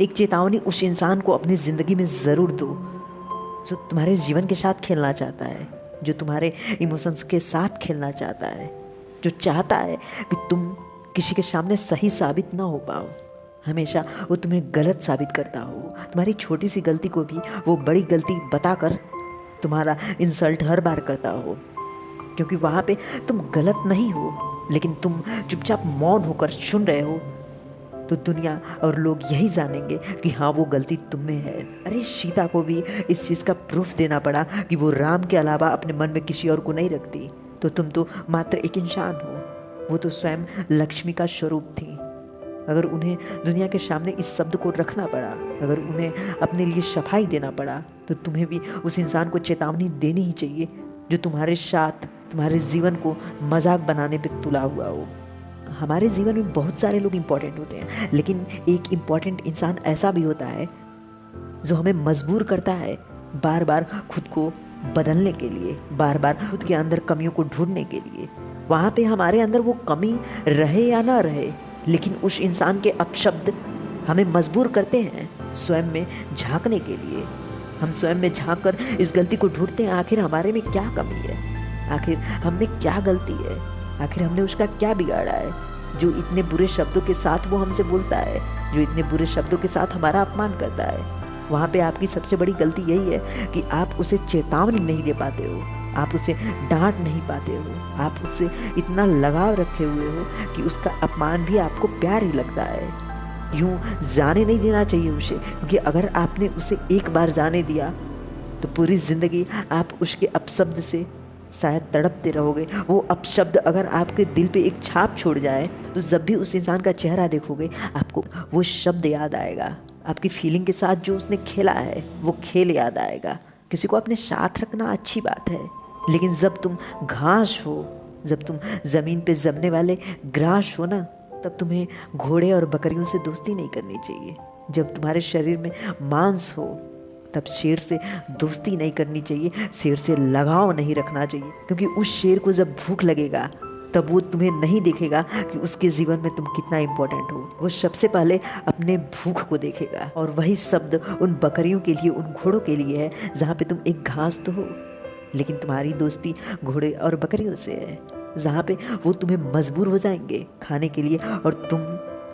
एक चेतावनी उस इंसान को अपनी ज़िंदगी में ज़रूर दो जो तुम्हारे जीवन के साथ खेलना चाहता है, जो तुम्हारे इमोशंस के साथ खेलना चाहता है, जो चाहता है कि तुम किसी के सामने सही साबित ना हो पाओ। हमेशा वो तुम्हें गलत साबित करता हो। तुम्हारी छोटी सी गलती को भी वो बड़ी गलती बताकर तुम्हारा इंसल्ट हर बार करता हो, क्योंकि वहाँ पे तुम गलत नहीं हो, लेकिन तुम चुपचाप मौन होकर सुन रहे हो। तो दुनिया और लोग यही जानेंगे कि हाँ, वो गलती तुम में है। अरे सीता को भी इस चीज़ का प्रूफ देना पड़ा कि वो राम के अलावा अपने मन में किसी और को नहीं रखती। तो तुम तो मात्र एक इंसान हो, वो तो स्वयं लक्ष्मी का स्वरूप थी। अगर उन्हें दुनिया के सामने इस शब्द को रखना पड़ा, अगर उन्हें अपने लिए सफाई देना पड़ा, तो तुम्हें भी उस इंसान को चेतावनी देनी ही चाहिए जो तुम्हारे साथ तुम्हारे जीवन को मजाक बनाने पे तुला हुआ हो। हमारे जीवन में बहुत सारे लोग इम्पोर्टेंट होते हैं, लेकिन एक इम्पोर्टेंट इंसान ऐसा भी होता है जो हमें मजबूर करता है बार बार खुद को बदलने के लिए, बार बार खुद के अंदर कमियों को ढूंढने के लिए। वहाँ पे हमारे अंदर वो कमी रहे या ना रहे, लेकिन उस इंसान के अपशब्द हमें मजबूर करते हैं स्वयं में झांकने के लिए। हम स्वयं में झांक कर इस गलती को ढूंढते हैं, आखिर हमारे में क्या कमी है, आखिर हमने क्या गलती है, आखिर हमने उसका क्या बिगाड़ा है जो इतने बुरे शब्दों के साथ वो हमसे बोलता है, जो इतने बुरे शब्दों के साथ हमारा अपमान करता है। वहाँ पे आपकी सबसे बड़ी गलती यही है कि आप उसे चेतावनी नहीं दे पाते हो, आप उसे डांट नहीं पाते हो, आप उससे इतना लगाव रखे हुए हो कि उसका अपमान भी आपको प्यार ही लगता है। यूँ जाने नहीं देना चाहिए उसे, क्योंकि अगर आपने उसे एक बार जाने दिया तो पूरी ज़िंदगी आप उसके अपशब्द से शायद तड़पते रहोगे। वो अपशब्द अगर आपके दिल पे एक छाप छोड़ जाए तो जब भी उस इंसान का चेहरा देखोगे आपको वो शब्द याद आएगा, आपकी फीलिंग के साथ जो उसने खेला है वो खेल याद आएगा। किसी को अपने साथ रखना अच्छी बात है, लेकिन जब तुम घास हो, जब तुम ज़मीन पे जमने वाले ग्रास हो ना, तब तुम्हें घोड़े और बकरियों से दोस्ती नहीं करनी चाहिए। जब तुम्हारे शरीर में मांस हो तब शेर से दोस्ती नहीं करनी चाहिए, शेर से लगाव नहीं रखना चाहिए, क्योंकि उस शेर को जब भूख लगेगा तब वो तुम्हें नहीं देखेगा कि उसके जीवन में तुम कितना इम्पोर्टेंट हो। वो सबसे पहले अपने भूख को देखेगा। और वही शब्द उन बकरियों के लिए, उन घोड़ों के लिए है जहाँ पे तुम एक घास तो हो, लेकिन तुम्हारी दोस्ती घोड़े और बकरियों से है, जहाँ पे वो तुम्हें मजबूर हो जाएंगे खाने के लिए और तुम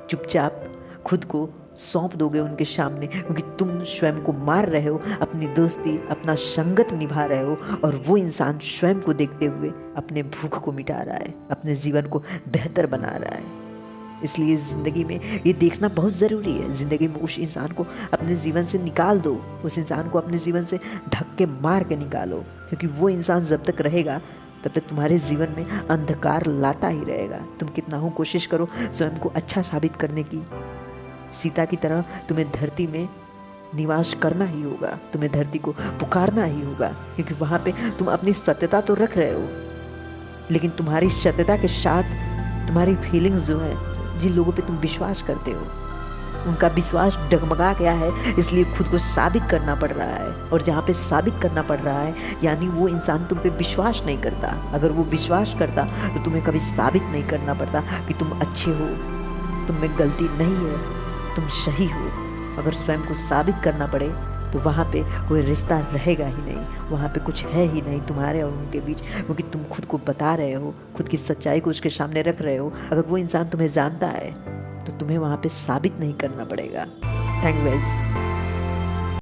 चुपचाप खुद को सौंप दोगे उनके सामने, क्योंकि तुम स्वयं को मार रहे हो, अपनी दोस्ती, अपना संगत निभा रहे हो, और वो इंसान स्वयं को देखते हुए अपने भूख को मिटा रहा है, अपने जीवन को बेहतर बना रहा है। इसलिए ज़िंदगी में ये देखना बहुत ज़रूरी है। ज़िंदगी में उस इंसान को अपने जीवन से निकाल दो, उस इंसान को अपने जीवन से धक्के मार के निकालो, क्योंकि वो इंसान जब तक रहेगा तब तक तुम्हारे जीवन में अंधकार लाता ही रहेगा। तुम कितना हो कोशिश करो स्वयं को अच्छा साबित करने की, सीता की तरह तुम्हें धरती में निवास करना ही होगा, तुम्हें धरती को पुकारना ही होगा, क्योंकि वहाँ पे तुम अपनी सत्यता तो रख रहे हो, लेकिन तुम्हारी सत्यता के साथ तुम्हारी फीलिंग्स जो है, जिन लोगों पे तुम विश्वास करते हो, उनका विश्वास डगमगा गया है, इसलिए खुद को साबित करना पड़ रहा है। और जहाँ पे साबित करना पड़ रहा है यानी वो इंसान तुम पे विश्वास नहीं करता। अगर वो विश्वास करता तो तुम्हें कभी साबित नहीं करना पड़ता कि तुम अच्छे हो, तुम में गलती नहीं है, तुम सही हो। अगर स्वयं को साबित करना पड़े तो वहाँ पे कोई रिश्ता रहेगा ही नहीं, वहाँ पे कुछ है ही नहीं तुम्हारे और उनके बीच, क्योंकि तुम खुद को बता रहे हो, खुद की सच्चाई को उसके सामने रख रहे हो। अगर वो इंसान तुम्हें जानता है तो तुम्हें वहाँ पे साबित नहीं करना पड़ेगा। Thank you guys.